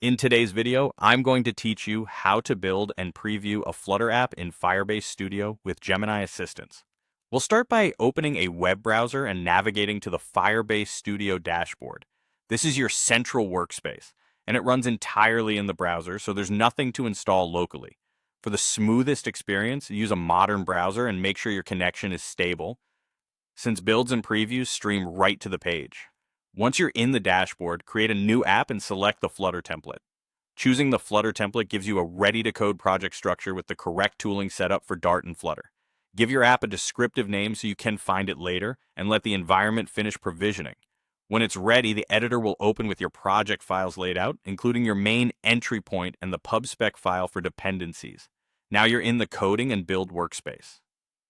In today's video, I'm going to teach you how to build and preview a Flutter app in Firebase Studio with Gemini Assistance. We'll start by opening a web browser and navigating to the Firebase Studio dashboard. This is your central workspace, and it runs entirely in the browser, so there's nothing to install locally. For the smoothest experience, use a modern browser and make sure your connection is stable, since builds and previews stream right to the page. Once you're in the dashboard, create a new app and select the Flutter template. Choosing the Flutter template gives you a ready-to-code project structure with the correct tooling set up for Dart and Flutter. Give your app a descriptive name so you can find it later, and let the environment finish provisioning. When it's ready, the editor will open with your project files laid out, including your main entry point and the pubspec file for dependencies. Now you're in the coding and build workspace.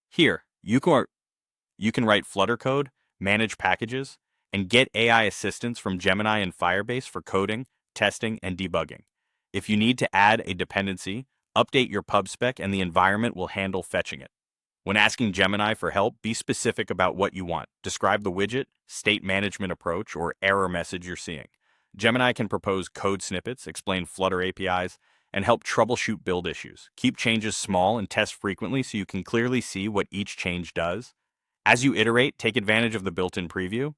Here, you can write Flutter code, manage packages, and get AI assistance from Gemini and Firebase for coding, testing, and debugging. If you need to add a dependency, update your pubspec and the environment will handle fetching it. When asking Gemini for help, be specific about what you want. Describe the widget, state management approach, or error message you're seeing. Gemini can propose code snippets, explain Flutter APIs, and help troubleshoot build issues. Keep changes small and test frequently so you can clearly see what each change does. As you iterate, take advantage of the built-in preview.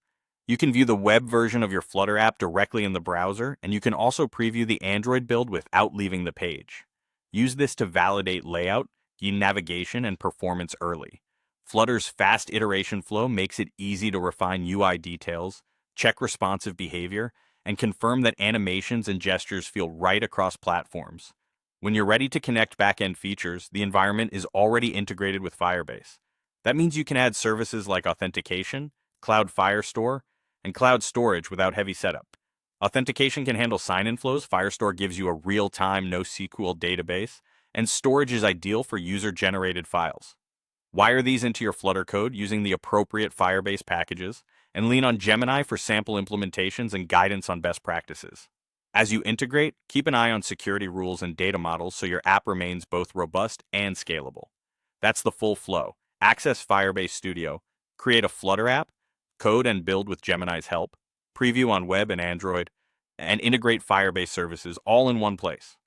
You can view the web version of your Flutter app directly in the browser, and you can also preview the Android build without leaving the page. Use this to validate layout, gain navigation, and performance early. Flutter's fast iteration flow makes it easy to refine UI details, check responsive behavior, and confirm that animations and gestures feel right across platforms. When you're ready to connect back-end features, the environment is already integrated with Firebase. That means you can add services like authentication, Cloud Firestore, and cloud storage without heavy setup. Authentication can handle sign-in flows. Firestore gives you a real-time NoSQL database, and storage is ideal for user-generated files. Wire these into your Flutter code using the appropriate Firebase packages, and lean on Gemini for sample implementations and guidance on best practices. As you integrate, keep an eye on security rules and data models so your app remains both robust and scalable. That's the full flow. Access Firebase Studio, create a Flutter app, code and build with Gemini's help, preview on web and Android, and integrate Firebase services all in one place.